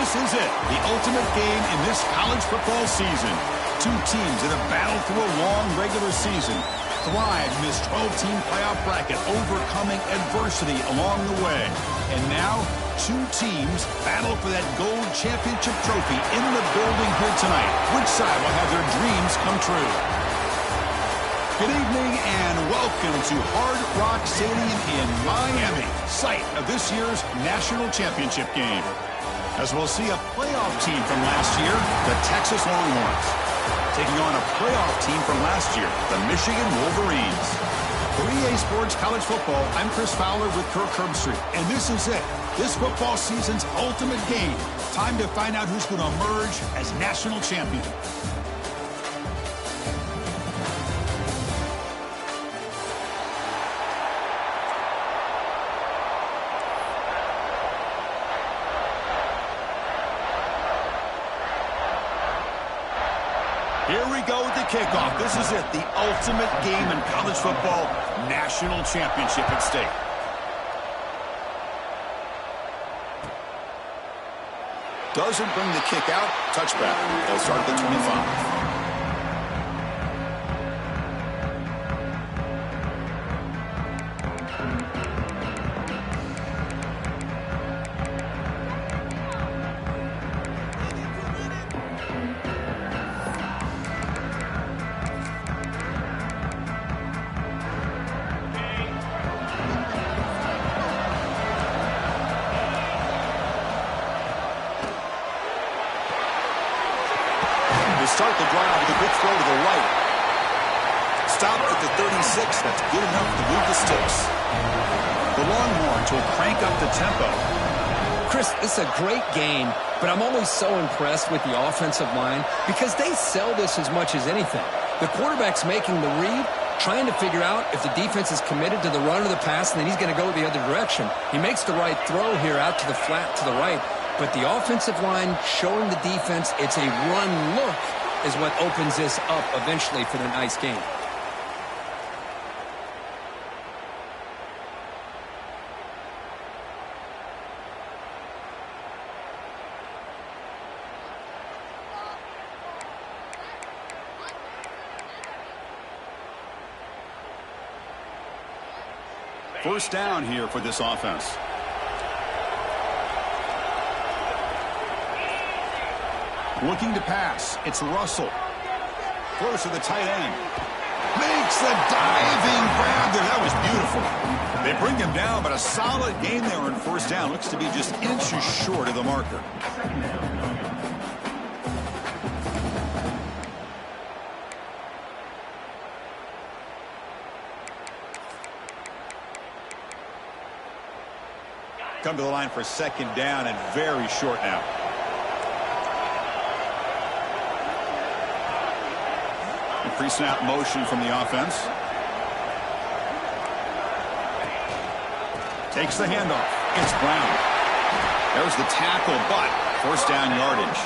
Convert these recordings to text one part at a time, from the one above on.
This is it, the ultimate game in this college football season. Two teams that have battled through a long regular season, thrived in this 12-team playoff bracket, overcoming adversity along the way. And now, two teams battle for that gold championship trophy in the building here tonight. Which side will have their dreams come true? Good evening and welcome to Hard Rock Stadium in Miami, site of this year's national championship game. As we'll see a playoff team from last year, the Texas Longhorns, taking on a playoff team from last year, the Michigan Wolverines. For EA Sports College Football, I'm Chris Fowler with Kirk Herbstreit, and this is it, this football season's ultimate game. Time to find out who's going to emerge as national champion. Here we go with the kickoff. This is it, the ultimate game in college football, national championship at stake. Doesn't bring the kick out, touchback. They'll start at the 25. Start the drive with a good throw to the right. Stop at the 36. That's good enough to move the sticks. The Longhorns will crank up the tempo. Chris, this is a great game, but I'm always so impressed with the offensive line because they sell this as much as anything. The quarterback's making the read, trying to figure out if the defense is committed to the run or the pass, and then he's going to go the other direction. He makes the right throw here out to the flat to the right, but the offensive line showing the defense it's a run look is what opens this up eventually for the nice game. First down here for this offense. Looking to pass. It's Russell. Throws to the tight end. Makes the diving grab there. That was beautiful. They bring him down, but a solid gain there on first down. Looks to be just inches short of the marker. Come to the line for second down and very short now. Pre-snap motion from the offense. Takes the handoff. It's Brown. There's the tackle, but first down yardage.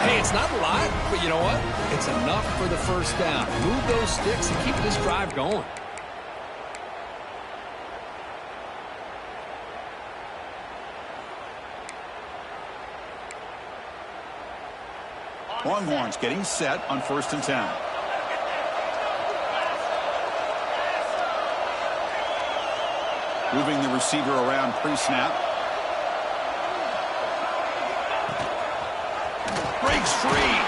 Hey, it's not a lot, but you know what? It's enough for the first down. Move those sticks and keep this drive going. Longhorns getting set on 1st and 10. Moving the receiver around pre-snap. Breaks free.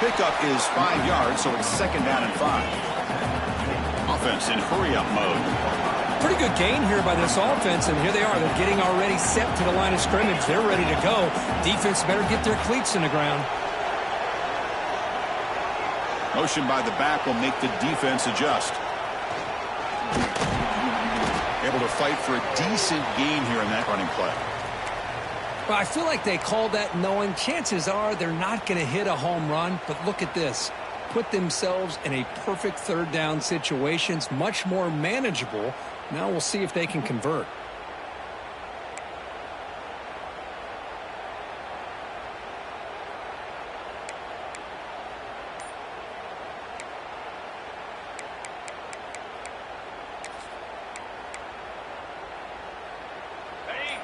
Pickup is 5 yards, so it's second down and 5. Offense in hurry-up mode. Pretty good gain here by this offense, and here they are. They're getting already set to the line of scrimmage. They're ready to go. Defense better get their cleats in the ground. Motion by the back will make the defense adjust. Able to fight for a decent gain here in that running play. Well, I feel like they called that knowing chances are they're not going to hit a home run, but look at this. Put themselves in a perfect third down situation. It's much more manageable. Now we'll see if they can convert.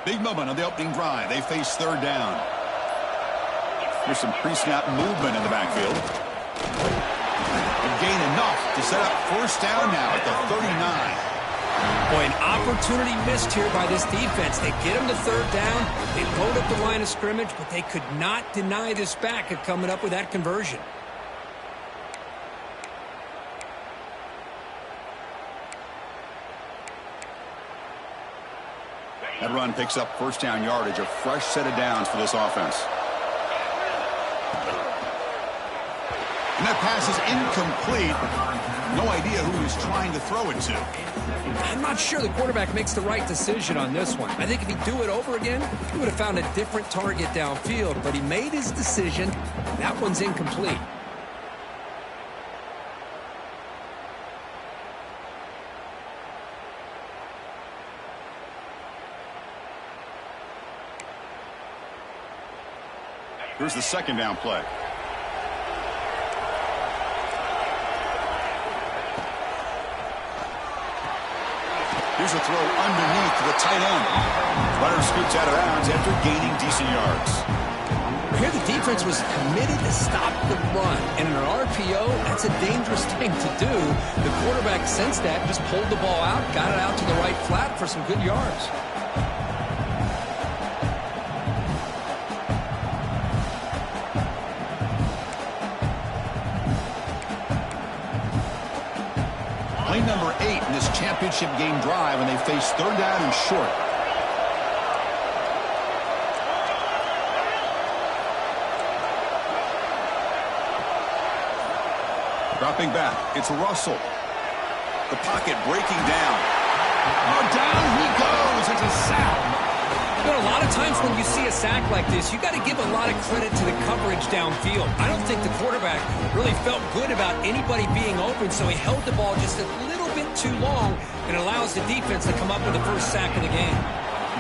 Big moment on the opening drive. They face third down. Here's some pre-snap movement in the backfield. And gain enough to set up first down now at the 39. Boy, an opportunity missed here by this defense. They get him to third down. They load up the line of scrimmage, but they could not deny this back of coming up with that conversion. That run picks up first down yardage, a fresh set of downs for this offense. And that pass is incomplete. No idea who he's trying to throw it to. I'm not sure the quarterback makes the right decision on this one. I think if he'd do it over again, he would have found a different target downfield, but he made his decision. That one's incomplete. Here's the second down play. Here's a throw underneath to the tight end. Runner scoots out of bounds after gaining decent yards. Here the defense was committed to stop the run. And in an RPO, that's a dangerous thing to do. The quarterback sensed that, just pulled the ball out, got it out to the right flat for some good yards. Play number 8 in this championship game drive, and they face third down and short. Dropping back, it's Russell. The pocket breaking down. Oh, down he goes. It's a sack. You know, a lot of times when you see a sack like this, you got to give a lot of credit to the coverage downfield. I don't think the quarterback really felt good about anybody being open, so he held the ball just a little bit too long and allows the defense to come up with the first sack of the game.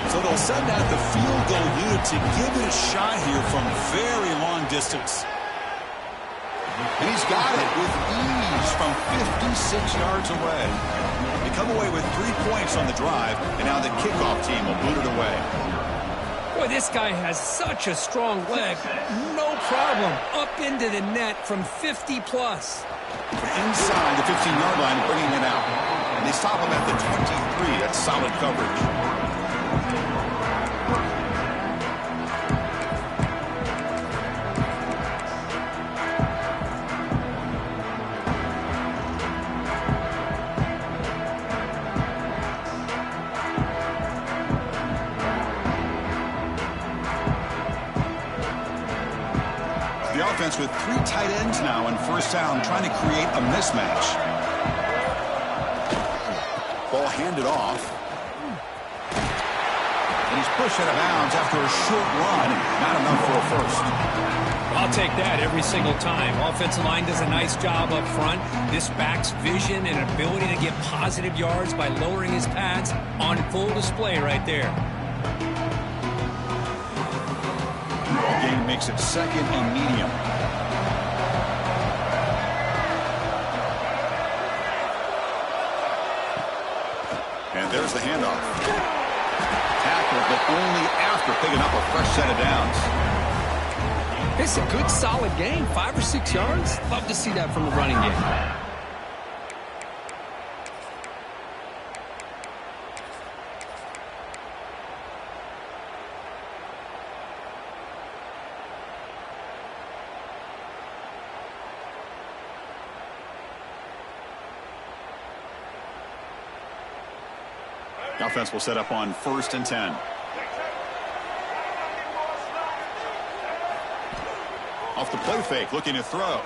So they'll send out the field goal unit to give it a shot here from very long distance. And he's got it with ease from 56 yards away. They come away with 3 points on the drive, and now the kickoff team will boot it away. Boy, this guy has such a strong leg. No problem. Up into the net from 50-plus. Inside the 15-yard line, bringing it out. And they stop him at the 23. That's solid coverage. With 3 tight ends now in first down, trying to create a mismatch. Ball handed off. And he's pushed out of bounds after a short run. Not enough for a first. I'll take that every single time. Offensive line does a nice job up front. This back's vision and ability to get positive yards by lowering his pads on full display right there. The game makes it second and medium. And there's the handoff. Tackle, but only after picking up a fresh set of downs. It's a good, solid game. 5 or 6 yards. Love to see that from the running game. The offense will set up on 1st and 10. Off the play fake, looking to throw.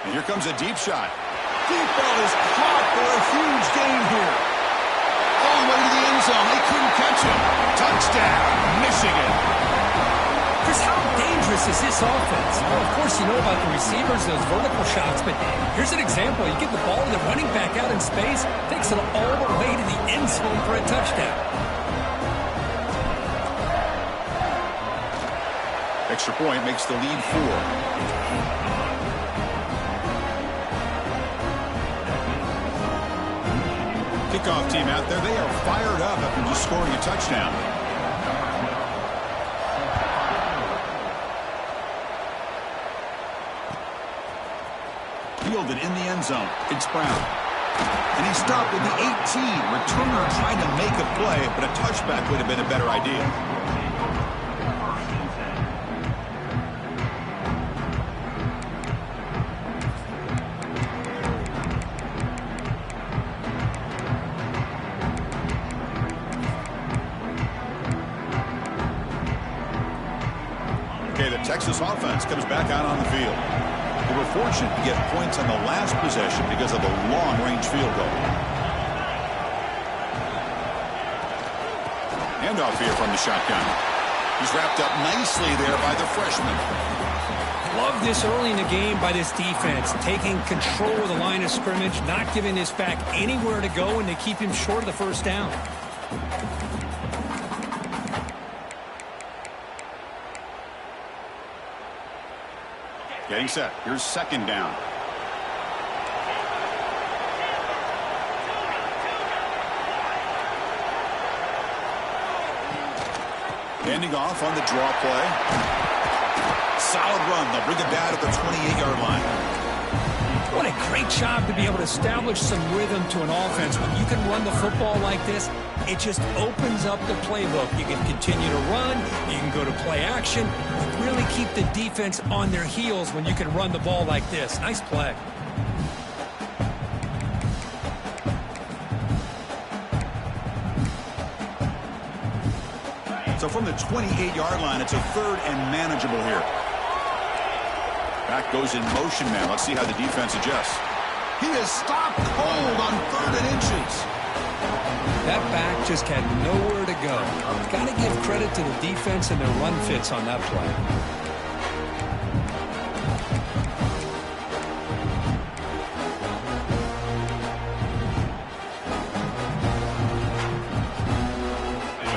And here comes a deep shot. Deep ball is caught for a huge gain here. All the way to the end zone. They couldn't catch him. Touchdown, Michigan. Chris, how dangerous is this offense? Well, of course, you know about the receivers, those vertical shots, but here's an example. You get the ball to the running back out in space, takes it all the way to the end zone for a touchdown. Extra point makes the lead 4. Kickoff team out there, they are fired up after just scoring a touchdown. fielded in the end zone. It's Brown. And he stopped at the 18. Returner trying to make a play, but a touchback would have been a better idea. Okay, the Texas offense comes back out on the field. They were fortunate to get points on the last possession because of a long-range field goal. Handoff here from the shotgun. He's wrapped up nicely there by the freshman. Love this early in the game by this defense, taking control of the line of scrimmage, not giving this back anywhere to go, and to keep him short of the first down. Getting set. Here's second down. Handing off on the draw play. Solid run. They'll bring it down at the 28-yard line. What a great job to be able to establish some rhythm to an offense. When you can run the football like this, it just opens up the playbook. You can continue to run. You can go to play action. Really keep the defense on their heels when you can run the ball like this. Nice play. So from the 28-yard line, it's a third and manageable here. Back goes in motion now. Let's see how the defense adjusts. He is stopped cold on 3rd and inches. That back just had nowhere to go. Got to give credit to the defense and their run fits on that play.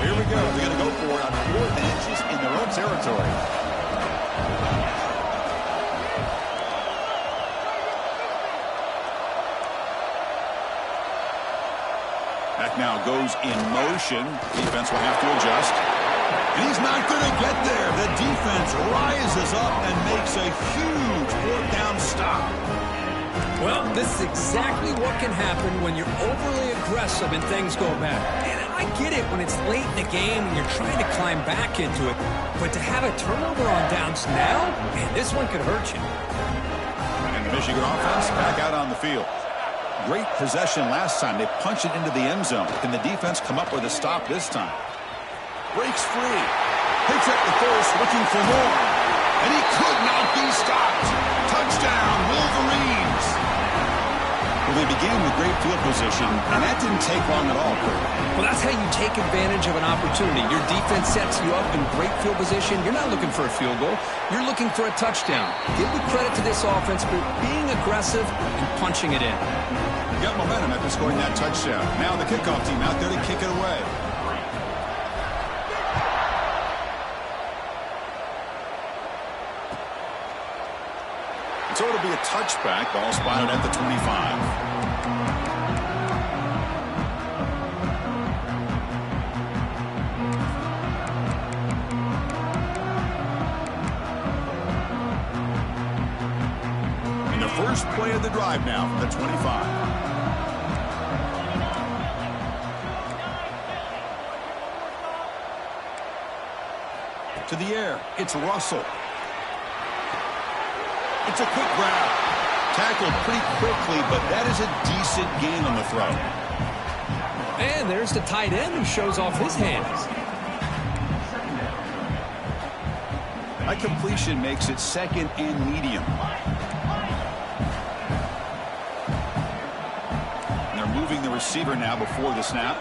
Here we go. They're going to go for it on 4th and inches in their own territory. Back now goes in motion. Defense will have to adjust. And he's not going to get there. The defense rises up and makes a huge 4th down stop. Well, this is exactly what can happen when you're overly aggressive and things go bad. And I get it when it's late in the game and you're trying to climb back into it. But to have a turnover on downs now, man, this one could hurt you. And the Michigan offense back out on the field. Great possession last time. They punch it into the end zone. Can the defense come up with a stop this time? Breaks free. Picks up the first, looking for more. And he could not be stopped. Touchdown, Wolverines. Well, they began with great field position, and that didn't take long at all. Well, that's how you take advantage of an opportunity. Your defense sets you up in great field position. You're not looking for a field goal. You're looking for a touchdown. Give the credit to this offense for being aggressive and punching it in. Got momentum after scoring that touchdown. Now the kickoff team out there to kick it away. So it'll be a touchback. Ball spotted at the 25. And the first play of the drive now from the 25. To the air, it's Russell. It's a quick grab. Tackled pretty quickly, but that is a decent gain on the throw. And there's the tight end who shows off his hands. That completion makes it 2nd and medium. And they're moving the receiver now before the snap.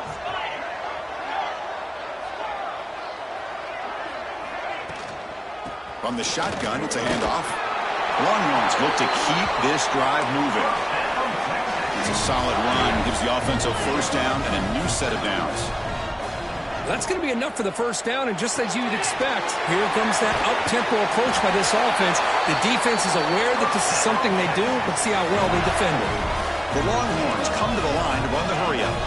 From the shotgun, it's a handoff. Longhorns look to keep this drive moving. It's a solid run. Gives the offense a first down and a new set of downs. That's going to be enough for the first down, and just as you'd expect, here comes that up-tempo approach by this offense. The defense is aware that this is something they do, but see how well they defend it. The Longhorns come to the line to run the hurry-up.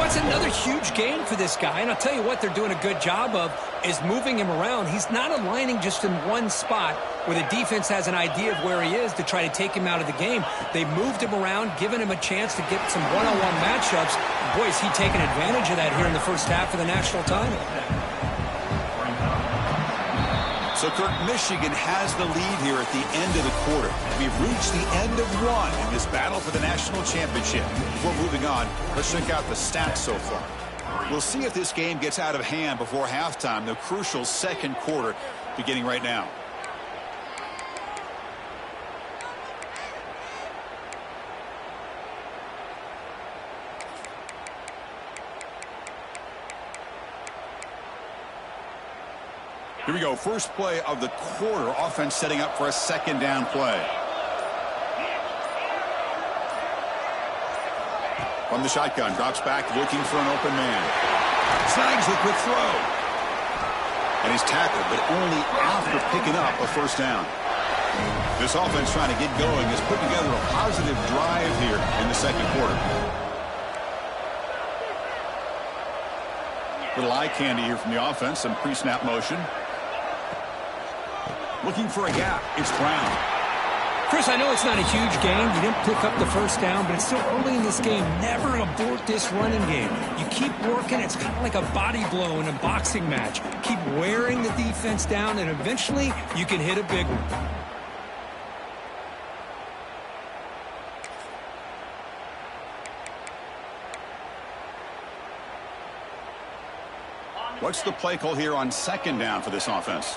By it's another huge gain for this guy, and I'll tell you what they're doing a good job of is moving him around. He's not aligning just in one spot where the defense has an idea of where he is to try to take him out of the game. They moved him around, giving him a chance to get some one-on-one matchups. Boy, is he taking advantage of that here in the first half of the national title. So, Kirk, Michigan has the lead here at the end of the quarter. We've reached the end of one in this battle for the national championship. Before moving on, let's check out the stats so far. We'll see if this game gets out of hand before halftime, the crucial second quarter beginning right now. Here we go. First play of the quarter. Offense setting up for a second down play. From the shotgun, drops back, looking for an open man. Snags the quick throw. And he's tackled, but only after picking up a first down. This offense trying to get going has put together a positive drive here in the second quarter. Little eye candy here from the offense, some pre-snap motion. Looking for a gap. It's Brown. Chris, I know it's not a huge gain. You didn't pick up the first down, but it's still early in this game. Never abort this running game. You keep working. It's kind of like a body blow in a boxing match. Keep wearing the defense down, and eventually you can hit a big one. What's the play call here on second down for this offense?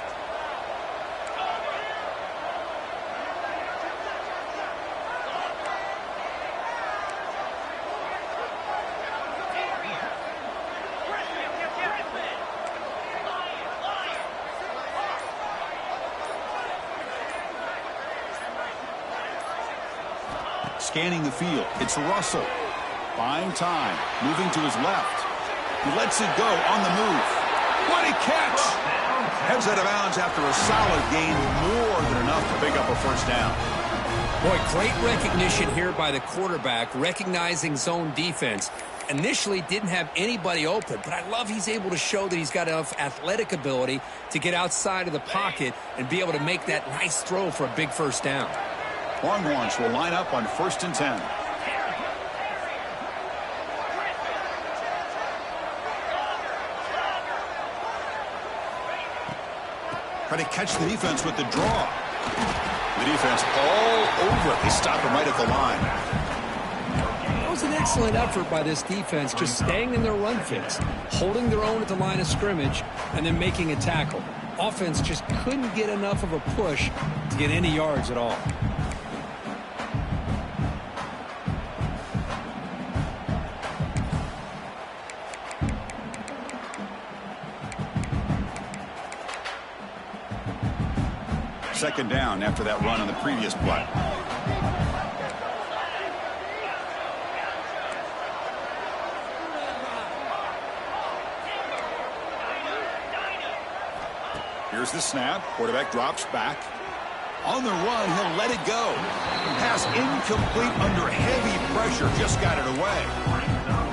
Scanning the field. It's Russell. Buying time. Moving to his left. He lets it go on the move. What a catch! Heads out of bounds after a solid gain, more than enough to pick up a first down. Boy, great recognition here by the quarterback, recognizing zone defense. Initially didn't have anybody open, but I love he's able to show that he's got enough athletic ability to get outside of the pocket and be able to make that nice throw for a big first down. Longhorns will line up on 1st and 10. Try to catch the defense with the draw. The defense all over it. They stop him right at the line. That was an excellent effort by this defense, just staying in their run fits, holding their own at the line of scrimmage, and then making a tackle. Offense just couldn't get enough of a push to get any yards at all. Second down after that run on the previous play. Here's the snap. Quarterback drops back. On the run, he'll let it go. Pass incomplete under heavy pressure. Just got it away.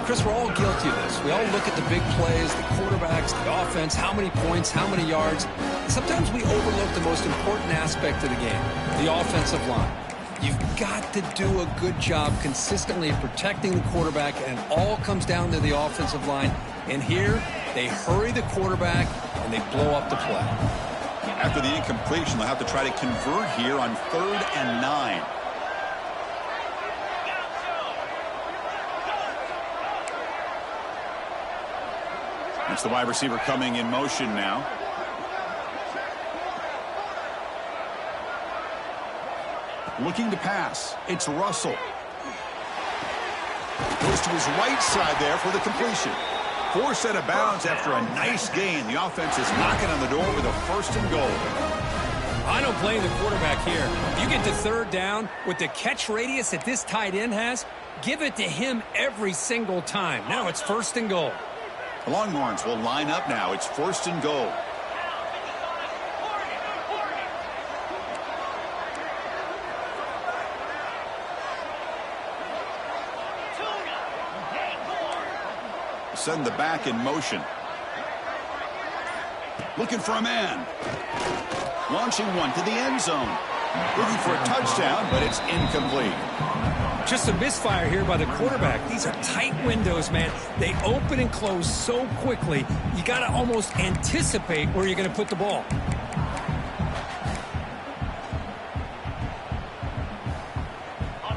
Chris, we're all guilty of this. We all look at the big plays, the quarterbacks, the offense, how many points, how many yards. And sometimes we overlook the most important aspect of the game, the offensive line. You've got to do a good job consistently protecting the quarterback, and it all comes down to the offensive line. And here, they hurry the quarterback, and they blow up the play. After the incompletion, they'll have to try to convert here on 3rd and 9. That's the wide receiver coming in motion now. Looking to pass. It's Russell. Goes to his right side there for the completion. Forced out of bounds after a nice gain. The offense is knocking on the door with a 1st and goal. I don't blame the quarterback here. You get to 3rd down with the catch radius that this tight end has, give it to him every single time. Now it's 1st and goal. The Longhorns will line up now. It's 1st and goal. send the back in motion. Looking for a man. Launching one to the end zone. Looking for a touchdown, but it's incomplete. Just a misfire here by the quarterback. These are tight windows, man. They open and close so quickly, you got to almost anticipate where you're going to put the ball.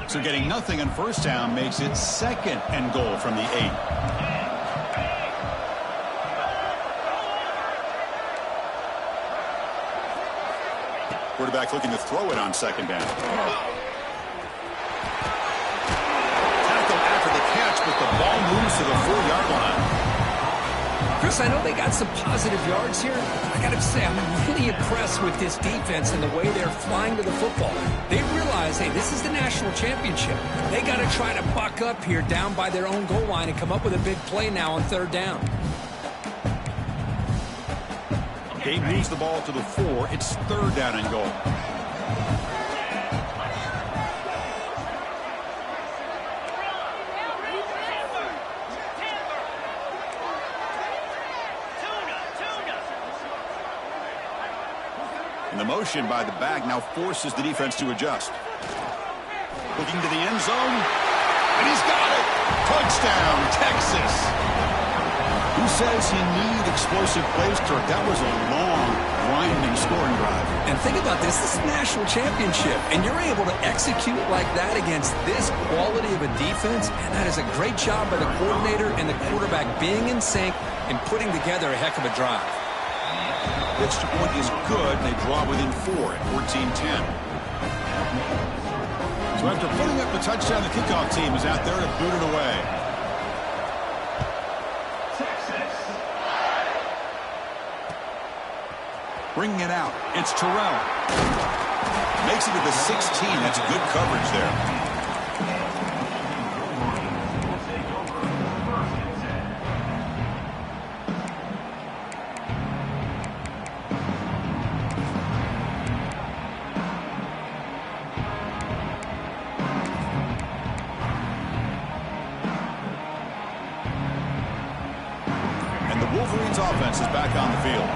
So getting nothing on first down makes it 2nd and goal from the 8. Quarterback looking to throw it on 2nd down. Tackle after the catch, but the ball moves to the 4-yard line. Chris, I know they got some positive yards here. I got to say, I'm really impressed with this defense and the way they're flying to the football. They realize, hey, this is the national championship. They got to try to buck up here down by their own goal line and come up with a big play now on 3rd down. Gabe moves the ball to the 4. It's 3rd down and goal. And the motion by the back now forces the defense to adjust. Looking to the end zone. And he's got it. Touchdown, Texas. Who says you need explosive plays, Kirk? That was a long, grinding scoring drive. And think about this. This is a national championship, and you're able to execute like that against this quality of a defense, and that is a great job by the coordinator and the quarterback being in sync and putting together a heck of a drive. The extra point is good, and they draw within 4 at 14-10. So after putting up the touchdown, the kickoff team is out there to boot it away. Bringing it out. It's Terrell. Makes it to the 16. That's good coverage there. And the Wolverines offense is back on the field.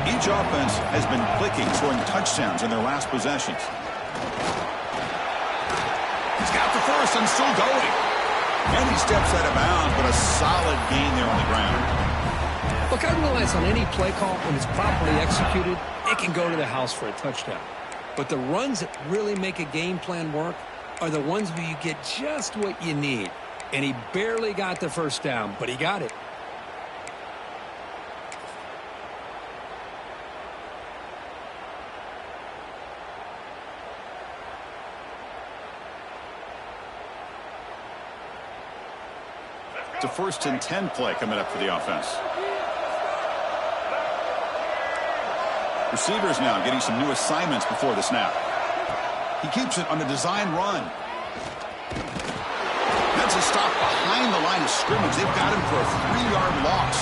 Each offense has been clicking, scoring touchdowns in their last possessions. He's got the first and still going. And he steps out of bounds, but a solid gain there on the ground. Look, I realize on any play call, when it's properly executed, it can go to the house for a touchdown. But the runs that really make a game plan work are the ones where you get just what you need. And he barely got the first down, but he got it. It's a 1st and 10 play coming up for the offense. Receivers now getting some new assignments before the snap. He keeps it on a design run. That's a stop behind the line of scrimmage. They've got him for a 3-yard loss.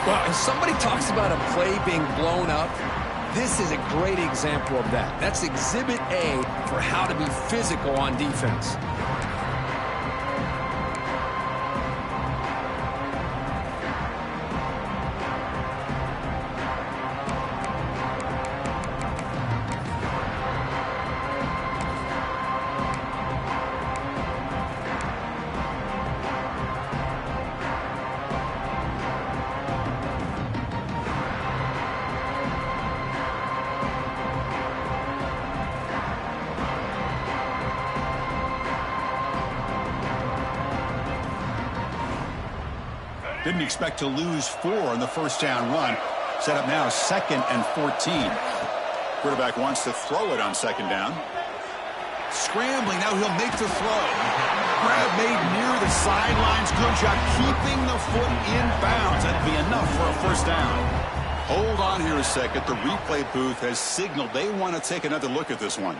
Well, if somebody talks about a play being blown up, this is a great example of that. That's Exhibit A for how to be physical on defense. Didn't expect to lose 4 on the first down run. Set up now 2nd and 14. Quarterback wants to throw it on 2nd down. Scrambling, now he'll make the throw. Grab made near the sidelines. Good job keeping the foot in bounds. That'll be enough for a first down. Hold on here a second. The replay booth has signaled they want to take another look at this one.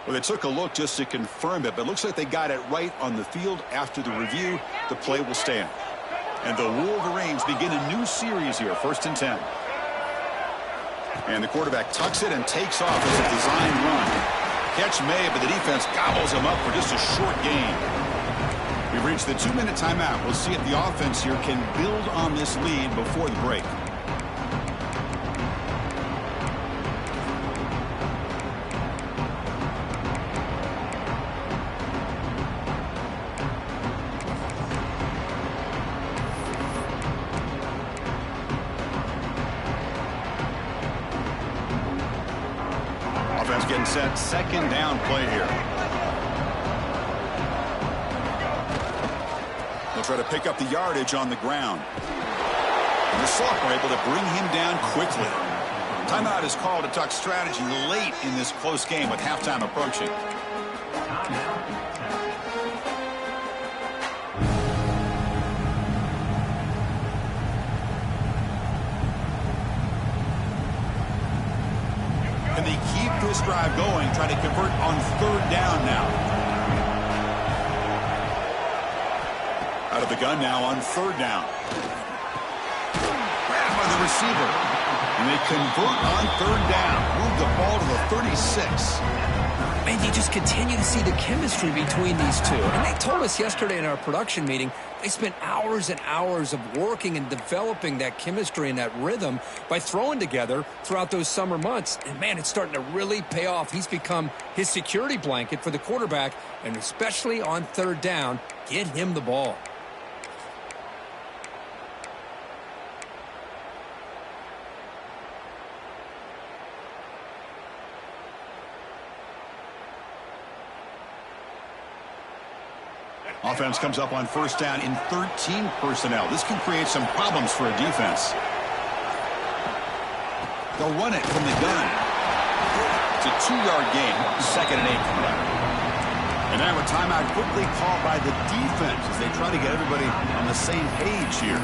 Well, they took a look just to confirm it, but it looks like they got it right on the field. After the review, the play will stand. And the Wolverines begin a new series here, 1st and 10. And the quarterback tucks it and takes off as a designed run. Catch made, but the defense gobbles him up for just a short gain. We've reached the 2-minute timeout. We'll see if the offense here can build on this lead before the break. Offense getting set. Second down play here. They'll try to pick up the yardage on the ground. And the sophomore able to bring him down quickly. Timeout is called to talk strategy late in this close game with halftime approaching. Can they keep this drive going, trying to convert on third down now? Out of the gun now on third down. Grabbed by the receiver. And they convert on third down. Move the ball to the 36. Man, you just continue to see the chemistry between these two. And they told us yesterday in our production meeting, they spent hours and hours of working and developing that chemistry and that rhythm by throwing together throughout those summer months. And, man, it's starting to really pay off. He's become his security blanket for the quarterback, and especially on third down, get him the ball. Offense comes up on first down in 13 personnel. This can create some problems for a defense. They'll run it from the gun. It's a 2-yard gain. 2nd and 8 from that. And now a timeout quickly called by the defense as they try to get everybody on the same page here.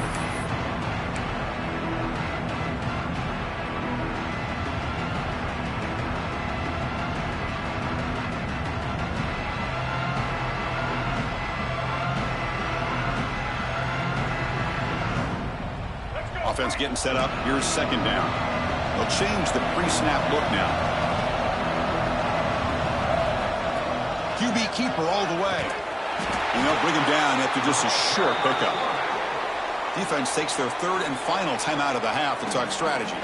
Offense getting set up. Here's second down. They'll change the pre-snap look now. QB keeper all the way. And they'll bring him down after just a short pickup. Defense takes their third and final timeout of the half to talk strategy.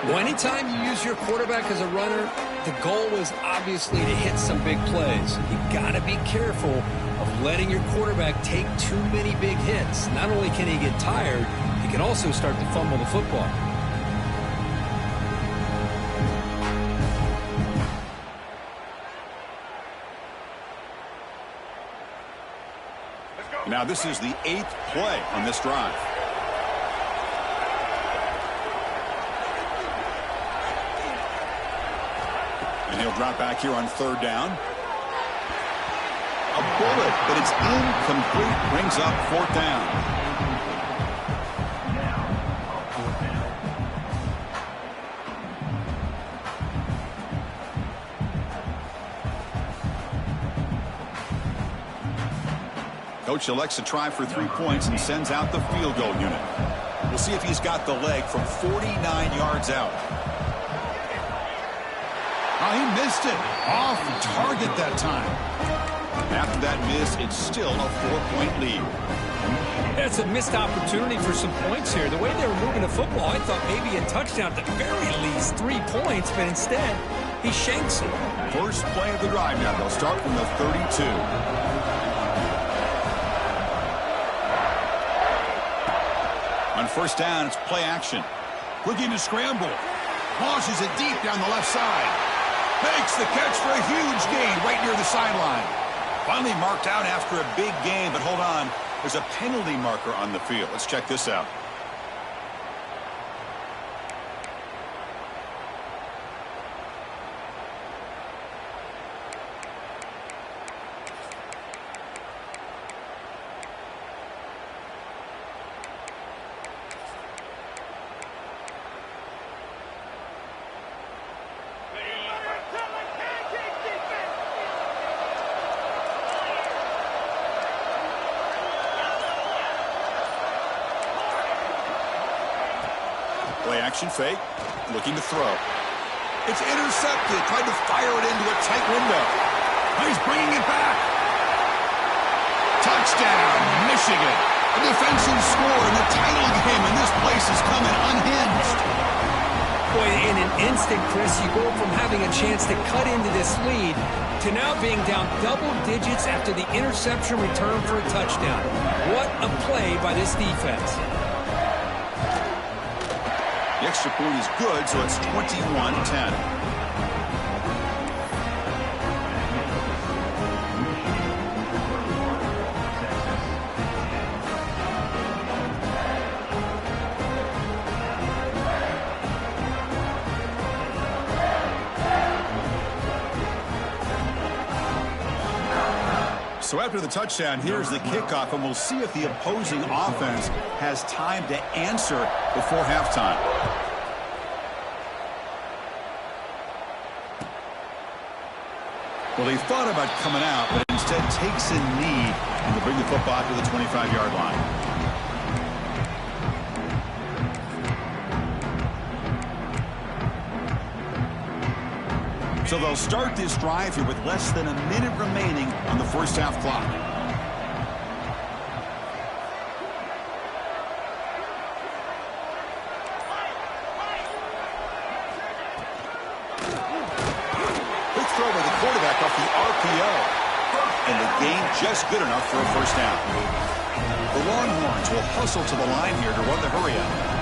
Well, anytime you use your quarterback as a runner, the goal is obviously to hit some big plays. You've got to be careful of letting your quarterback take too many big hits. Not only can he get tired, he can also start to fumble the football. Now this is the 8th play on this drive. And he'll drop back here on third down. A bullet, but it's incomplete. Brings up fourth down. Coach elects to try for 3 points and sends out the field goal unit. We'll see if he's got the leg from 49 yards out. Oh, he missed it. Off target that time. After that miss, it's still a 4-point lead. That's a missed opportunity for some points here. The way they were moving the football, I thought maybe a touchdown, at the very least 3 points, but instead, he shanks it. First play of the drive now. They'll start from the 32. On first down, it's play action. Looking to scramble. Launches it deep down the left side. Makes the catch for a huge gain right near the sideline. Finally marked out after a big gain, but hold on. There's a penalty marker on the field. Let's check this out. Play-action fake. Looking to throw. It's intercepted. Tried to fire it into a tight window. He's bringing it back. Touchdown, Michigan. A defensive score in the title game, and this place is coming unhinged. Boy, in an instant, Chris, you go from having a chance to cut into this lead to now being down double digits after the interception return for a touchdown. What a play by this defense. The extra point is good, so it's 21-10. So after the touchdown, here's the kickoff, and we'll see if the opposing offense has time to answer before halftime. Well, he thought about coming out, but instead takes a knee and will bring the football to the 25-yard line. So they'll start this drive here with less than a minute remaining on the first half clock. Quick throw by the quarterback off the RPO. And the gain just good enough for a first down. The Longhorns will hustle to the line here to run the hurry up.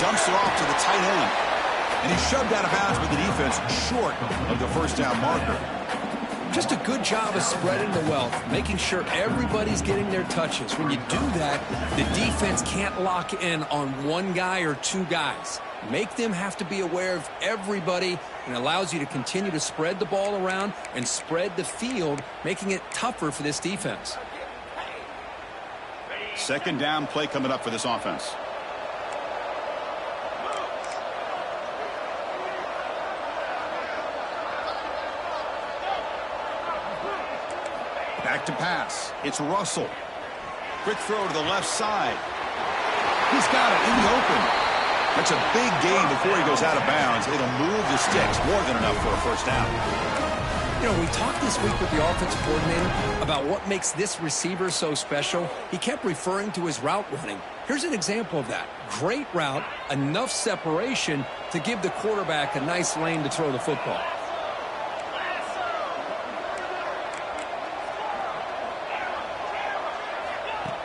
Dumps it off to the tight end. And he's shoved out of bounds with the defense short of the first down marker. Just a good job of spreading the wealth, making sure everybody's getting their touches. When you do that, the defense can't lock in on one guy or two guys. Make them have to be aware of everybody, and allows you to continue to spread the ball around and spread the field, making it tougher for this defense. Second down play coming up for this offense. Back to pass. It's Russell. Quick throw to the left side. He's got it in the open. That's a big gain before he goes out of bounds. It'll move the sticks. More than enough for a first down. You know, we talked this week with the offensive coordinator about what makes this receiver so special. He kept referring to his route running. Here's an example of that. Great route, enough separation to give the quarterback a nice lane to throw the football.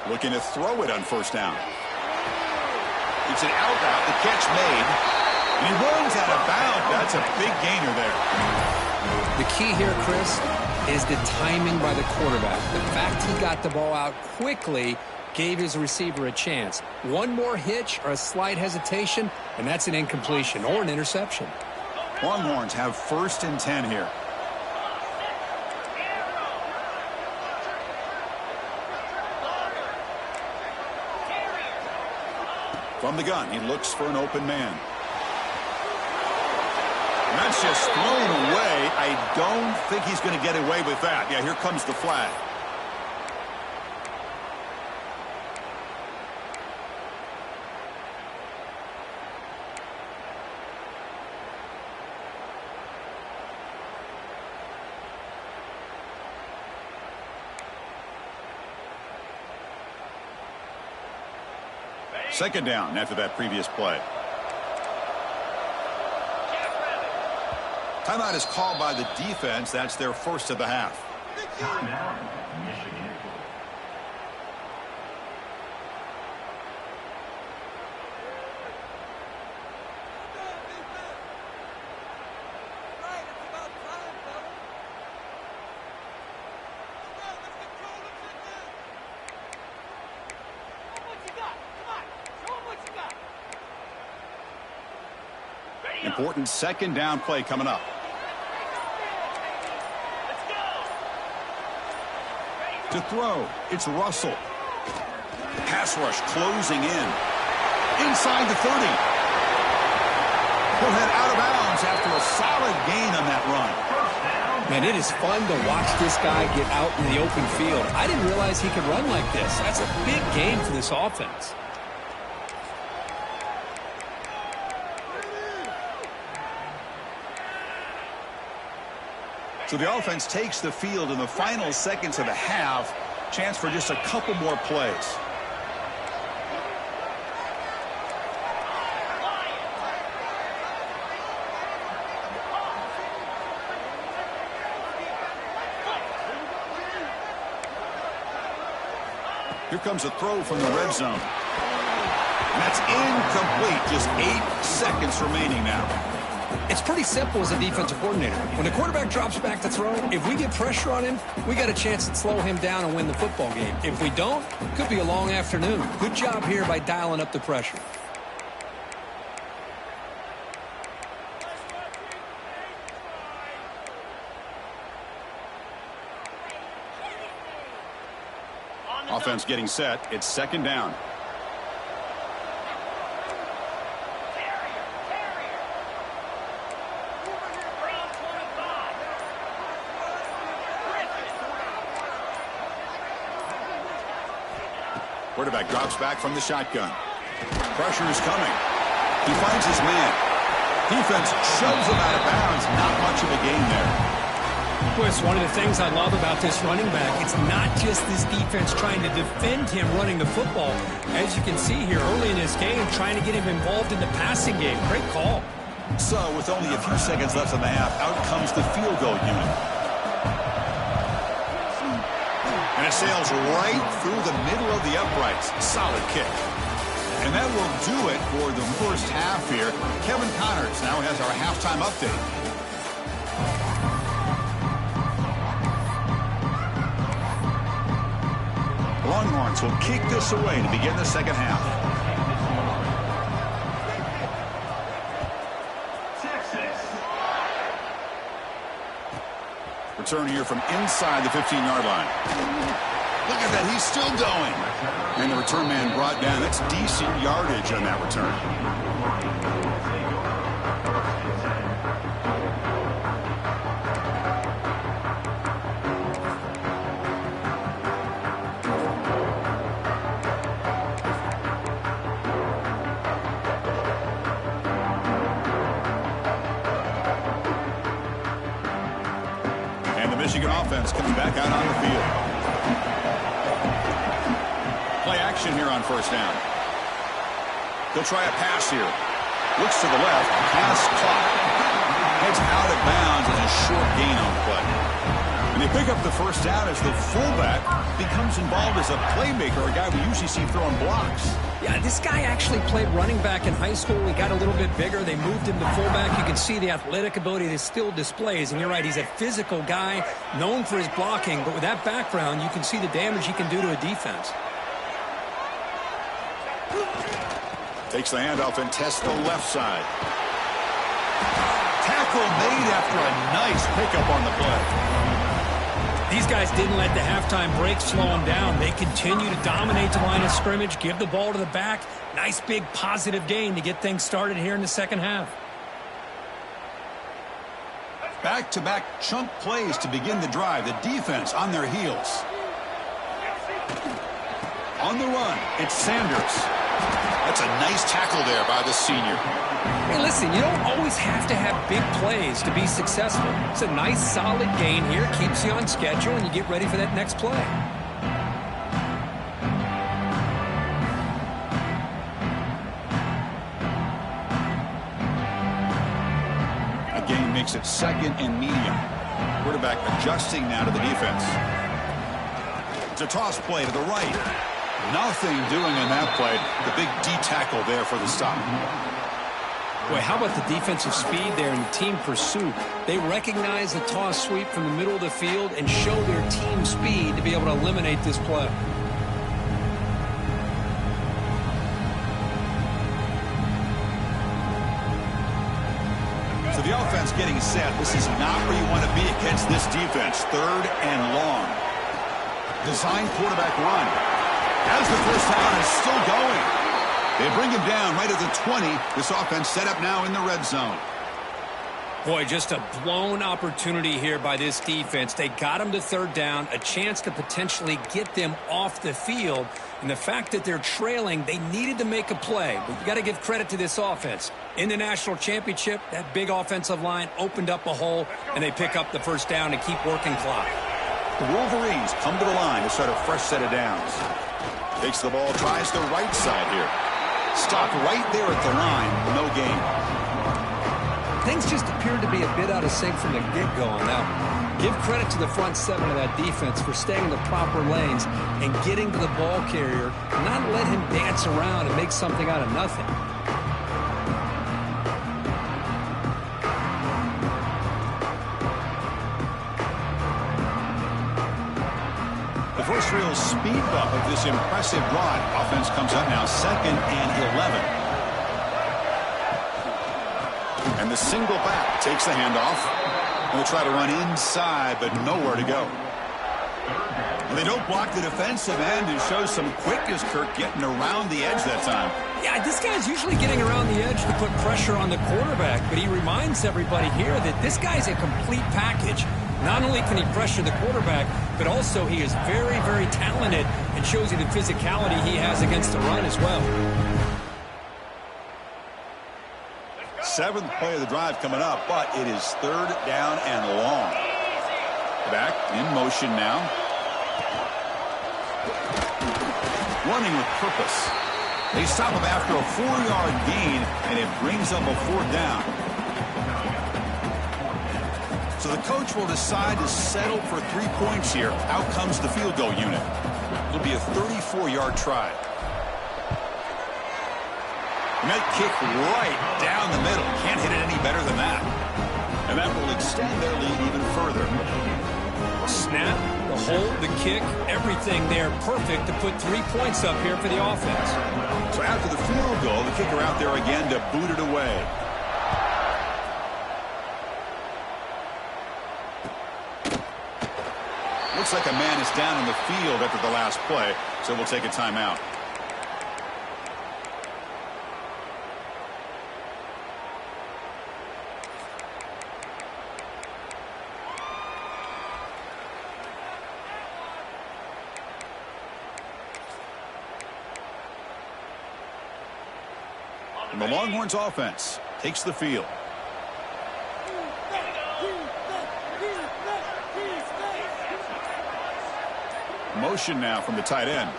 Looking to throw it on first down. It's an out route. The catch made. And he runs out of bounds. That's a big gainer there. The key here, Chris, is the timing by the quarterback. The fact he got the ball out quickly gave his receiver a chance. One more hitch or a slight hesitation, and that's an incompletion or an interception. Longhorns have 1st and 10 here. From the gun, he looks for an open man. And that's just thrown away. I don't think he's going to get away with that. Yeah, here comes the flag. Second down after that previous play. Timeout is called by the defense. That's their first of the half. Timeout, Michigan. Important second down play coming up. To throw, it's Russell. Pass rush closing in. Inside the 30. He'll head out of bounds after a solid gain on that run. First down, Man, it is fun to watch this guy get out in the open field. I didn't realize he could run like this. That's a big game for this offense. So the offense takes the field in the final seconds of the half. Chance for just a couple more plays. Here comes a throw from the red zone. And that's incomplete. Just 8 seconds remaining now. It's pretty simple as a defensive coordinator. When the quarterback drops back to throw, if we get pressure on him, we got a chance to slow him down and win the football game. If we don't, it could be a long afternoon. Good job here by dialing up the pressure. Offense getting set. It's second down. Quarterback drops back from the shotgun. Pressure is coming. He finds his man. Defense shoves him out of bounds. Not much of a gain there. Well, it's one of the things I love about this running back. It's not just this defense trying to defend him running the football. As you can see here early in this game, trying to get him involved in the passing game. Great call. So, with only a few seconds left in the half, out comes the field goal unit. And it sails right through the middle of the uprights. Solid kick. And that will do it for the first half here. Kevin Connors now has our halftime update. Longhorns will kick this away to begin the second half. Return here from inside the 15-yard line. Look at that, he's still going. And the return man brought down. That's decent yardage on that return. Michigan offense comes back out on the field. Play action here on first down. They'll try a pass here. Looks to the left. Pass caught. Heads out of bounds as a short gain on the play. And they pick up the first down as the fullback becomes involved as a playmaker, a guy we usually see throwing blocks. Yeah, this guy actually played running back in high school. He got a little bit bigger. They moved him to fullback. You can see the athletic ability that still displays. And you're right, he's a physical guy, known for his blocking. But with that background, you can see the damage he can do to a defense. Takes the handoff and tests the left side. Tackle made after a nice pickup on the play. These guys didn't let the halftime break slow them down. They continue to dominate the line of scrimmage, give the ball to the back. Nice big positive gain to get things started here in the second half. Back-to-back chunk plays to begin the drive. The defense on their heels. On the run, it's Sanders. That's a nice tackle there by the senior. Hey, listen, you don't always have to have big plays to be successful. It's a nice, solid gain here. Keeps you on schedule, and you get ready for that next play. A gain makes it second and medium. Quarterback adjusting now to the defense. It's a toss play to the right. Nothing doing on that play. The big D tackle there for the stop. Boy, how about the defensive speed there and the team pursuit? They recognize the toss sweep from the middle of the field and show their team speed to be able to eliminate this play. So the offense getting set. This is not where you want to be against this defense. Third and long. Design quarterback run. As the first down is still going. They bring him down right at the 20. This offense set up now in the red zone. Boy, just a blown opportunity here by this defense. They got them to third down, a chance to potentially get them off the field. And the fact that they're trailing, they needed to make a play. But you got to give credit to this offense. In the national championship, that big offensive line opened up a hole, and they pick up the first down and keep working clock. The Wolverines come to the line to start a fresh set of downs. Takes the ball, tries the right side here. Stopped right there at the line, no gain. Things just appeared to be a bit out of sync from the get-go on that one. Give credit to the front seven of that defense for staying in the proper lanes and getting to the ball carrier, not let him dance around and make something out of nothing. The first real speed bump of this impressive drive. Offense comes up now 2nd and 11. And the single back takes the handoff. And they'll try to run inside, but nowhere to go. They don't block the defensive end and show some quickness, Kirk, getting around the edge that time. Yeah, this guy's usually getting around the edge to put pressure on the quarterback, but he reminds everybody here that this guy's a complete package. Not only can he pressure the quarterback, but also he is very, very talented and shows you the physicality he has against the run as well. 7th play of the drive coming up, but it is 3rd down and long. Back in motion now. Running with purpose. They stop him after a 4-yard gain, and it brings up a 4th down. So the coach will decide to settle for 3 points here. Out comes the field goal unit. It'll be a 34-yard try. And that kick right down the middle. Can't hit it any better than that. And that will extend their lead even further. Snap, the hold, the kick, everything there perfect to put 3 points up here for the offense. So after the field goal, the kicker out there again to boot it away. Looks like a man is down in the field after the last play, so we'll take a timeout. And the Longhorns offense takes the field. Motion now from the tight end.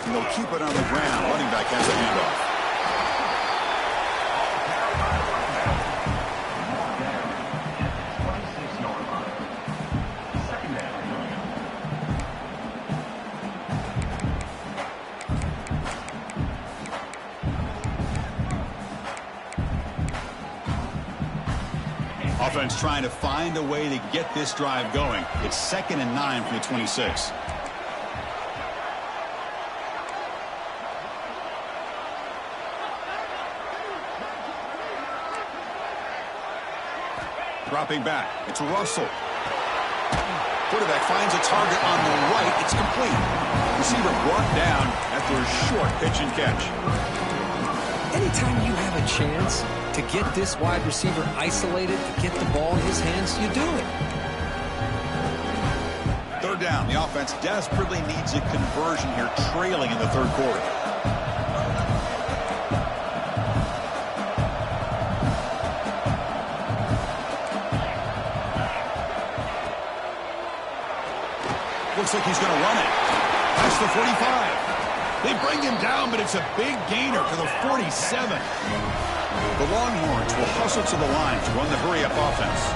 And they'll keep it on the ground. Running back has a handoff. Offense trying to find a way to get this drive going. It's 2nd and 9 from the 26. Dropping back. It's Russell. Quarterback finds a target on the right. It's complete. Receiver brought down after a short pitch and catch. Anytime you have a chance to get this wide receiver isolated, to get the ball in his hands, you do it. 3rd down. The offense desperately needs a conversion here, trailing in the 3rd quarter. Looks like he's going to run it. That's the 45. They bring him down, but it's a big gainer to the 47. The Longhorns will hustle to the line to run the hurry-up offense.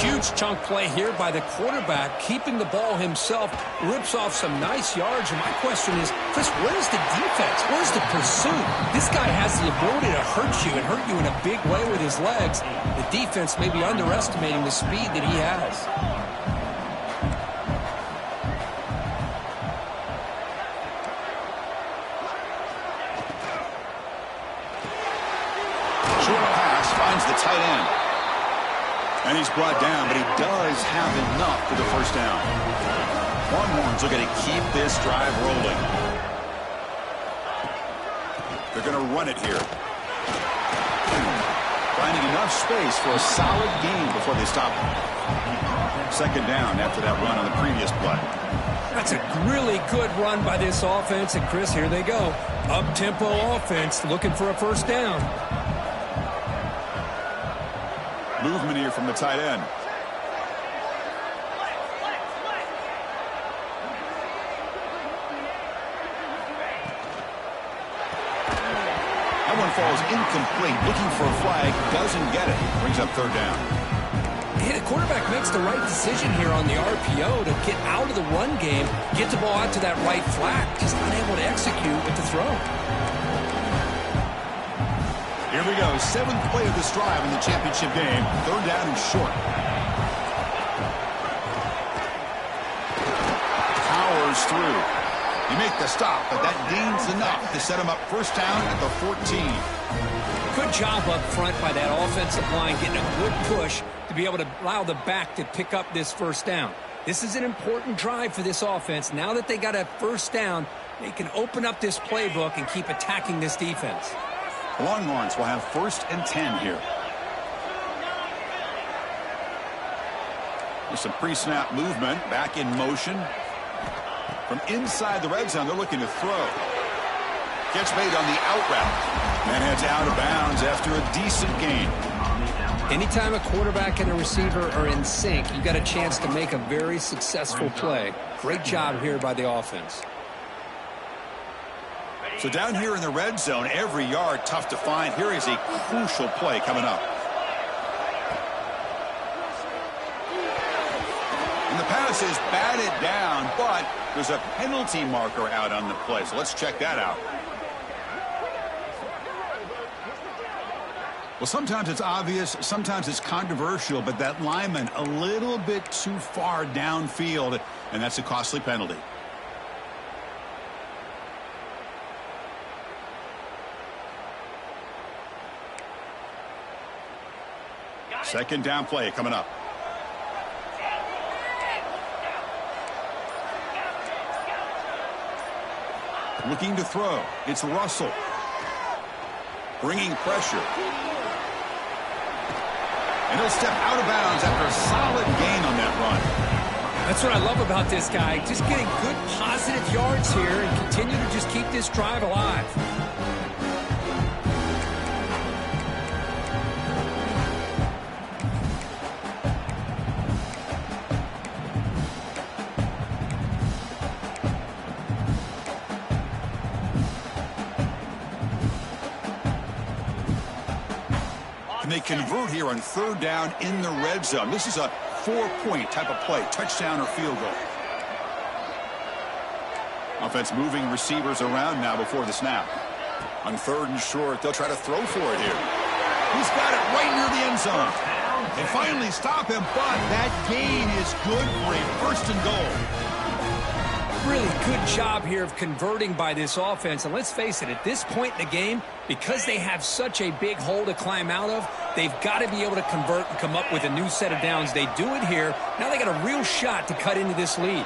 Huge chunk play here by the quarterback, keeping the ball himself, rips off some nice yards. And my question is, Chris, where's the defense? Where's the pursuit? This guy has the ability to hurt you and hurt you in a big way with his legs. The defense may be underestimating the speed that he has. The tight end. And he's brought down, but he does have enough for the first down. Longhorns are going to keep this drive rolling. They're going to run it here. Finding enough enough space for a solid gain before they stop him. Second down after that run on the previous play. That's a really good run by this offense. And, Chris, here they go. Up-tempo offense looking for a first down. Movement here from the tight end. That one falls incomplete. Looking for a flag. Doesn't get it. Brings up third down. Hey, the quarterback makes the right decision here on the RPO to get out of the run game, get the ball out to that right flat, just unable to execute with the throw. Here we go. Seventh play of this drive in the championship game. Third down and short. Powers through. You make the stop, but that gains enough to set him up first down at the 14. Good job up front by that offensive line, getting a good push to be able to allow the back to pick up this first down. This is an important drive for this offense. Now that they got a first down, they can open up this playbook and keep attacking this defense. The Longhorns will have 1st and 10 here. There's some pre-snap movement, back in motion. From inside the red zone, they're looking to throw. Catch made on the out route. And heads out of bounds after a decent gain. Anytime a quarterback and a receiver are in sync, you got a chance to make a very successful play. Great job here by the offense. So down here in the red zone, every yard tough to find. Here is a crucial play coming up. And the pass is batted down, but there's a penalty marker out on the play. So let's check that out. Well, sometimes it's obvious, sometimes it's controversial, but that lineman a little bit too far downfield, and that's a costly penalty. Second down play coming up. Looking to throw. It's Russell. Bringing pressure. And he'll step out of bounds after a solid gain on that run. That's what I love about this guy. Just getting good positive yards here and continue to just keep this drive alive. They convert here on third down in the red zone. This is a 4-point type of play, touchdown or field goal. Offense moving receivers around now before the snap. On third and short, they'll try to throw for it here. He's got it right near the end zone. They finally stop him, but that gain is good for a first and goal. Really good job here of converting by this offense. And let's face it, at this point in the game, because they have such a big hole to climb out of, they've got to be able to convert and come up with a new set of downs. They do it here. Now they got a real shot to cut into this lead.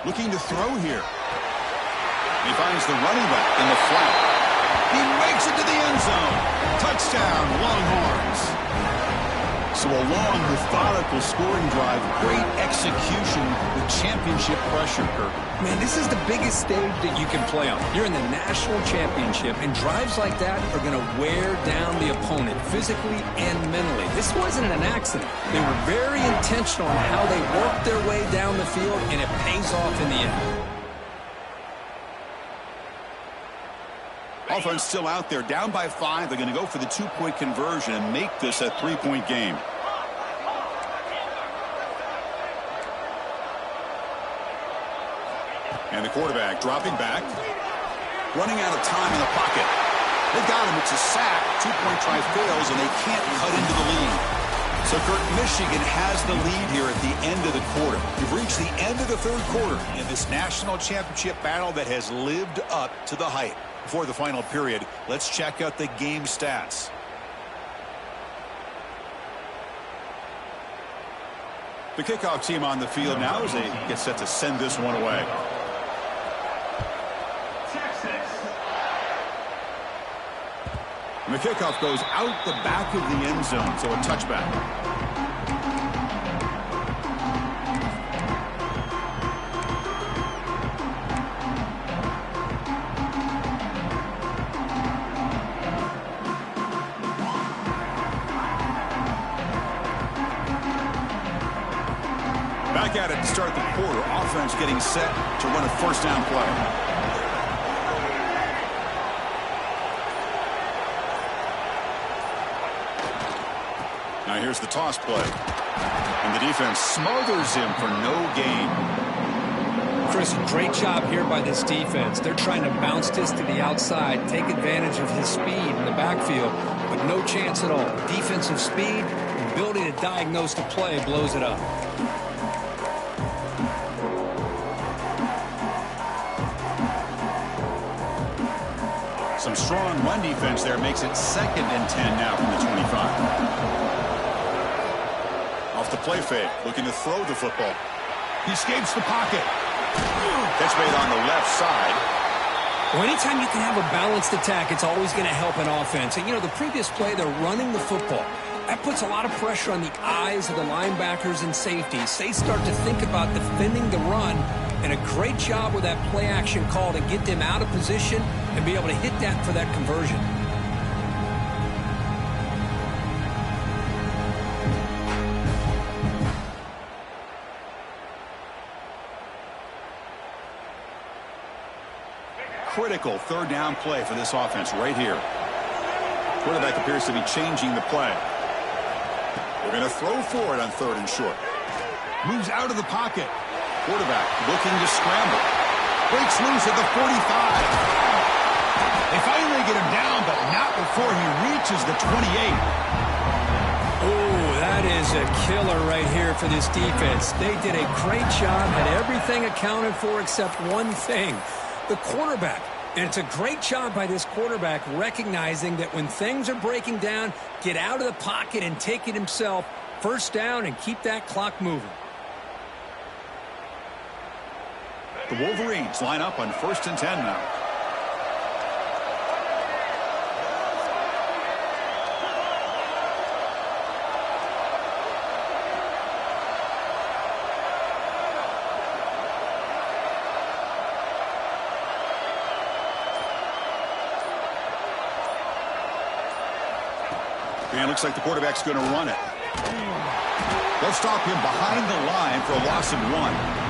Looking to throw here. He finds the running back in the flat. He makes it to the end zone. Touchdown, Longhorns. So a long, methodical scoring drive, great execution with championship pressure, Kirk. Man, this is the biggest stage that you can play on. You're in the national championship, and drives like that are going to wear down the opponent physically and mentally. This wasn't an accident. They were very intentional in how they worked their way down the field, and it pays off in the end. Offense still out there, down by 5. They're going to go for the 2-point conversion and make this a 3-point game. And the quarterback dropping back. Running out of time in the pocket. They got him. It's a sack. 2-point try fails, and they can't cut into the lead. So, Kirk, Michigan has the lead here at the end of the quarter. We've reached the end of the third quarter in this national championship battle that has lived up to the hype. Before the final period, let's check out the game stats. The kickoff team on the field now as they get set to send this one away. And the kickoff goes out the back of the end zone, so a touchback. Back at it to start the quarter. Offense getting set to run a first down play. Now here's the toss play. And the defense smothers him for no gain. Chris, great job here by this defense. They're trying to bounce this to the outside, take advantage of his speed in the backfield, but no chance at all. Defensive speed, ability to diagnose the play, blows it up. Some strong run defense there makes it 2nd and 10 now from the 25. Off the play fake, looking to throw the football. He escapes the pocket. Catch made on the left side. Well, anytime you can have a balanced attack, it's always going to help an offense. And, you know, the previous play, they're running the football. That puts a lot of pressure on the eyes of the linebackers and safeties. They start to think about defending the run, and a great job with that play action call to get them out of position and be able to hit that for that conversion. Critical 3rd down play for this offense right here. Quarterback appears to be changing the play. They're going to throw for it on 3rd and short. Moves out of the pocket. Quarterback looking to scramble. Breaks loose at the 45. They finally get him down, but not before he reaches the 28. Oh, that is a killer right here for this defense. They did a great job, had everything accounted for except one thing. The quarterback. And it's a great job by this quarterback recognizing that when things are breaking down, get out of the pocket and take it himself. First down and keep that clock moving. The Wolverines line up on 1st and 10 now. And it looks like the quarterback's going to run it. They'll stop him behind the line for a loss of 1.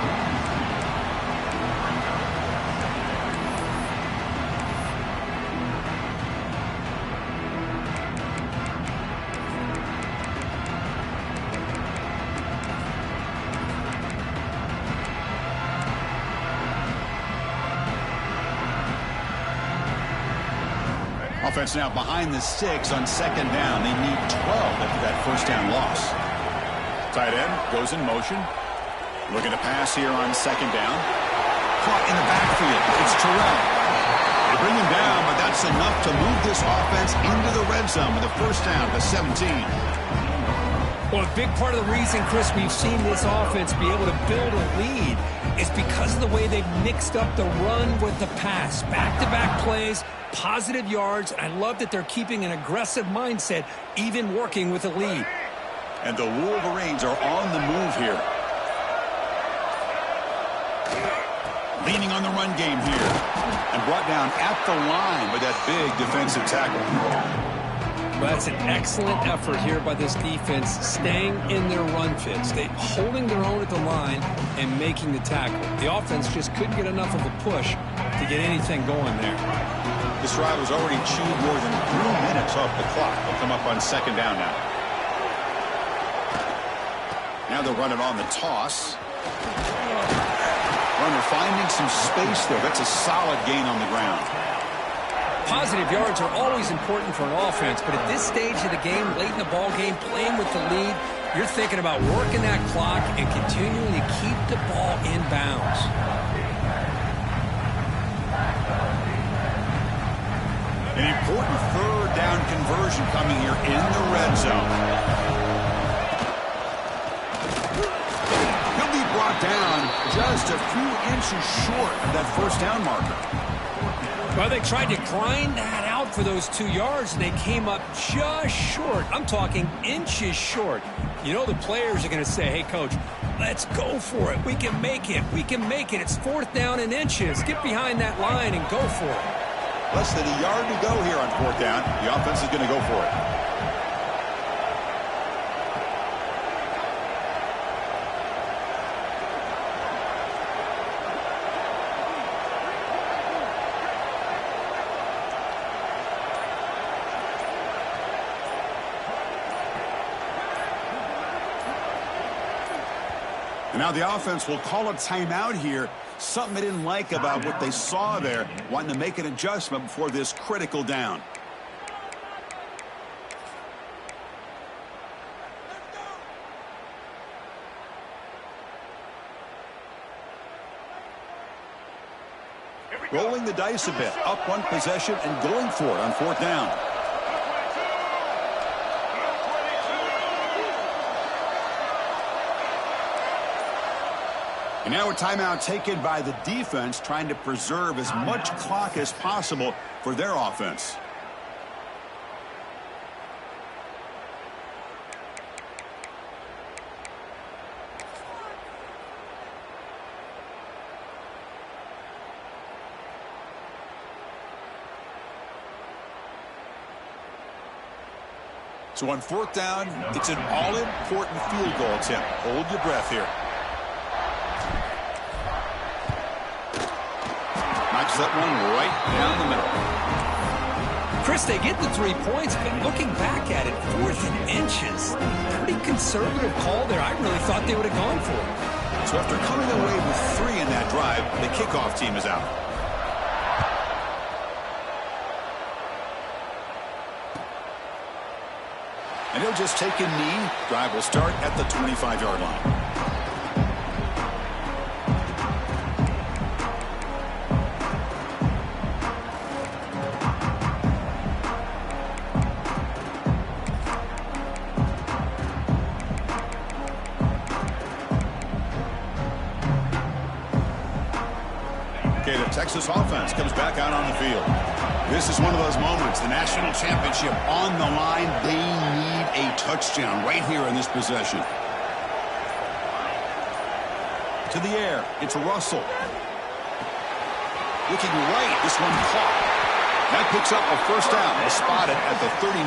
Offense now behind the 6 on 2nd down. They need 12 after that first down loss. Tight end goes in motion. Looking to pass here on 2nd down. Caught in the backfield. It's Terrell. They bring him down, but that's enough to move this offense into the red zone with a first down at the 17. Well, a big part of the reason, Chris, we've seen this offense be able to build a lead is because of the way they've mixed up the run with the pass. Back-to-back plays, positive yards. I love that they're keeping an aggressive mindset, even working with a lead. And the Wolverines are on the move here. Leaning on the run game here. And brought down at the line with that big defensive tackle. Well, that's an excellent effort here by this defense, staying in their run fits. They holding their own at the line and making the tackle. The offense just couldn't get enough of a push to get anything going there. This drive was already chewed more than 3 minutes off the clock. They'll come up on 2nd down now. Now they'll run it on the toss. Runner finding some space there. That's a solid gain on the ground. Positive yards are always important for an offense, but at this stage of the game, late in the ball game, playing with the lead, you're thinking about working that clock and continuing to keep the ball in bounds. An important 3rd down conversion coming here in the red zone. He'll be brought down just a few inches short of that first down marker. Well, they tried to grind that out up for those 2 yards, and they came up just short. I'm talking inches short. You know the players are going to say, hey, Coach, let's go for it. We can make it. We can make it. It's 4th down and inches. Get behind that line and go for it. Less than a yard to go here on 4th down. The offense is going to go for it. And now the offense will call a timeout here. Something they didn't like about what they saw there. Wanting to make an adjustment before this critical down. Rolling the dice a bit. Up one possession and going for it on 4th down. And now a timeout taken by the defense, trying to preserve as much clock as possible for their offense. So on 4th down, it's an all-important field goal attempt. Hold your breath here. Knocks that one right down the middle. Chris, they get the 3 points, but looking back at it, 4th and inches. Pretty conservative call there. I really thought they would have gone for it. So after coming away with 3 in that drive, the kickoff team is out. And he'll just take a knee. Drive will start at the 25-yard line. Texas offense comes back out on the field. This is one of those moments, the national championship on the line. They need a touchdown right here in this possession. To the air, it's Russell. Looking right, this one caught. That picks up a 1st down. They spot it at the 39.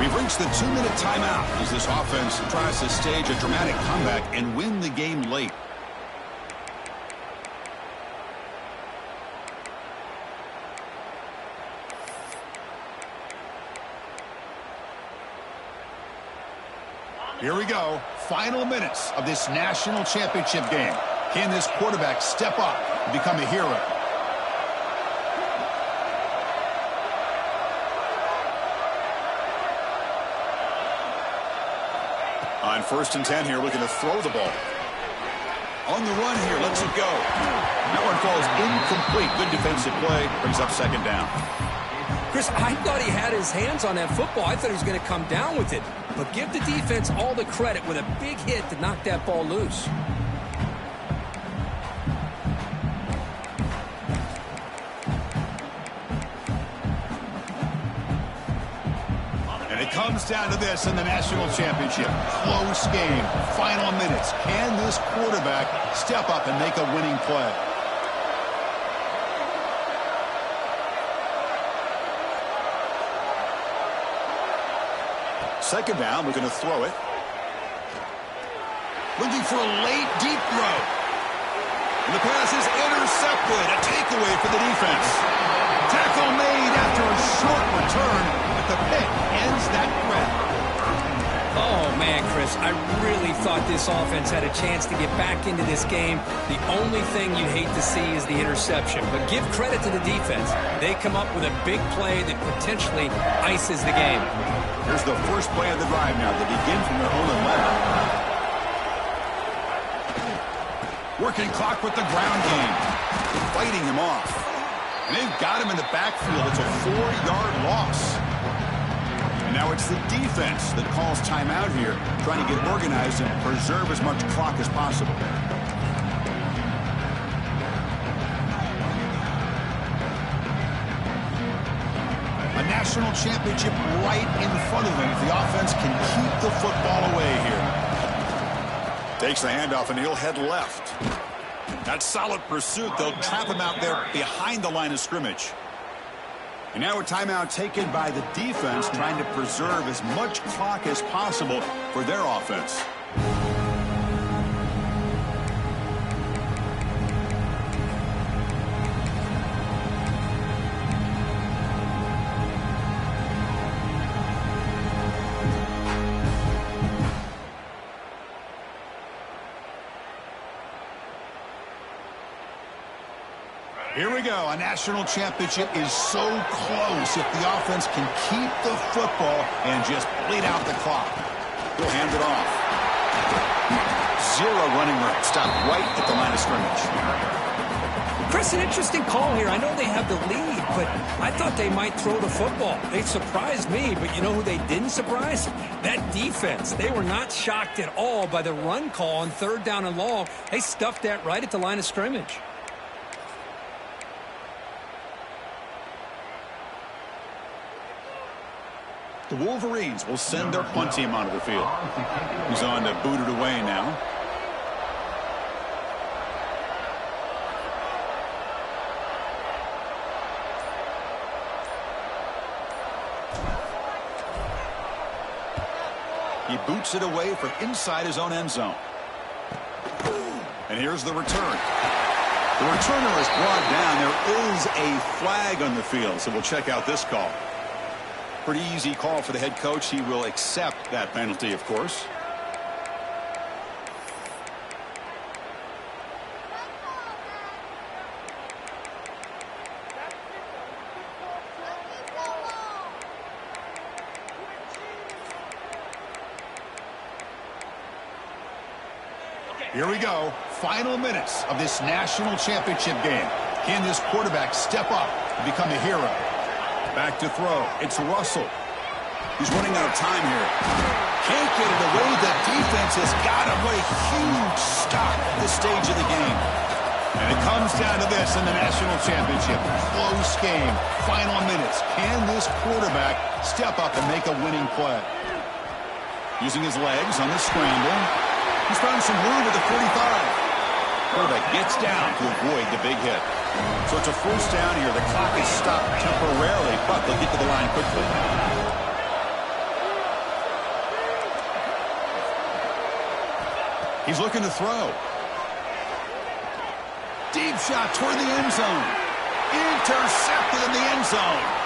We've reached the 2-minute timeout as this offense tries to stage a dramatic comeback and win the game late. Here we go. Final minutes of this national championship game. Can this quarterback step up and become a hero? On 1st and 10 here, looking to throw the ball. On the run here, lets it go. That one falls incomplete. Good defensive play. Brings up 2nd down. Chris, I thought he had his hands on that football. I thought he was going to come down with it. But give the defense all the credit with a big hit to knock that ball loose. And it comes down to this in the national championship. Close game. Final minutes. Can this quarterback step up and make a winning play? Second down, we're going to throw it. Looking for a late, deep throw. And the pass is intercepted. A takeaway for the defense. Tackle made after a short return, but the pick ends that threat. Oh, man, Chris, I really thought this offense had a chance to get back into this game. The only thing you'd hate to see is the interception. But give credit to the defense. They come up with a big play that potentially ices the game. Here's the first play of the drive now. They begin from their own 11. Working clock with the ground game. Fighting him off. And they've got him in the backfield. It's a 4-yard loss. And now it's the defense that calls timeout here, trying to get organized and preserve as much clock as possible. national championship right in front of them if the offense can keep the football away here. Takes the handoff, and he'll head left. That's solid pursuit. They'll trap him out there behind the line of scrimmage. And now a timeout taken by the defense, trying to preserve as much clock as possible for their offense. Here we go. A national championship is so close if the offense can keep the football and just bleed out the clock. He'll hand it off. Zero running room. Stop right at the line of scrimmage. Chris, an interesting call here. I know they have the lead, but I thought they might throw the football. They surprised me, but you know who they didn't surprise? That defense. They were not shocked at all by the run call on 3rd down and long. They stuffed that right at the line of scrimmage. The Wolverines will send their punt team onto the field. He's on to boot it away now. He boots it away from inside his own end zone. And here's the return. The returner is brought down. There is a flag on the field, so we'll check out this call. Pretty easy call for the head coach. He will accept that penalty, of course. Here we go. Final minutes of this national championship game. Can this quarterback step up and become a hero? Back to throw. It's Russell. He's running out of time here. Can't get it away. The defense has got him. What a huge stop at this stage of the game. And it comes down to this in the national championship. Close game. Final minutes. Can this quarterback step up and make a winning play? Using his legs on the scramble. He's found some room at the 45. Quarterback gets down to avoid the big hit. So it's a first down here. The clock is stopped temporarily, but they'll get to the line quickly. He's looking to throw. Deep shot toward the end zone. Intercepted in the end zone.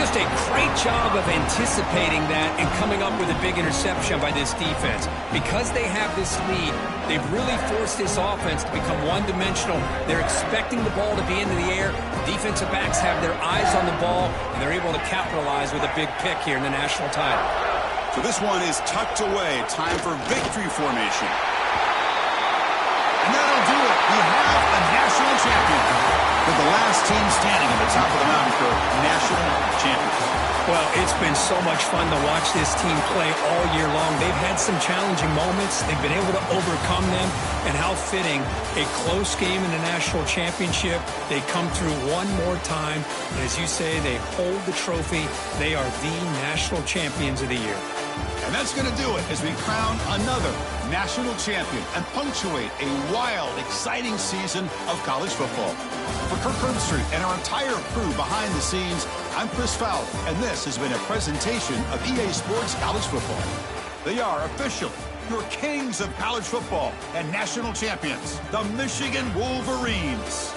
Just a great job of anticipating that and coming up with a big interception by this defense. Because they have this lead, they've really forced this offense to become one-dimensional. They're expecting the ball to be into the air. The defensive backs have their eyes on the ball, and they're able to capitalize with a big pick here in the national title. So this one is tucked away. Time for victory formation. And that'll do it. We have a national champion. With the last team standing at the top of the mountain for national champions. Well, it's been so much fun to watch this team play all year long. They've had some challenging moments. They've been able to overcome them. And how fitting, a close game in the national championship. They come through one more time. And as you say, they hold the trophy. They are the national champions of the year. And that's going to do it as we crown another national champion and punctuate a wild, exciting season of college football. For Kirk Herbstreit and our entire crew behind the scenes, I'm Chris Fowler, and this has been a presentation of EA Sports College Football. They are officially your kings of college football and national champions, the Michigan Wolverines.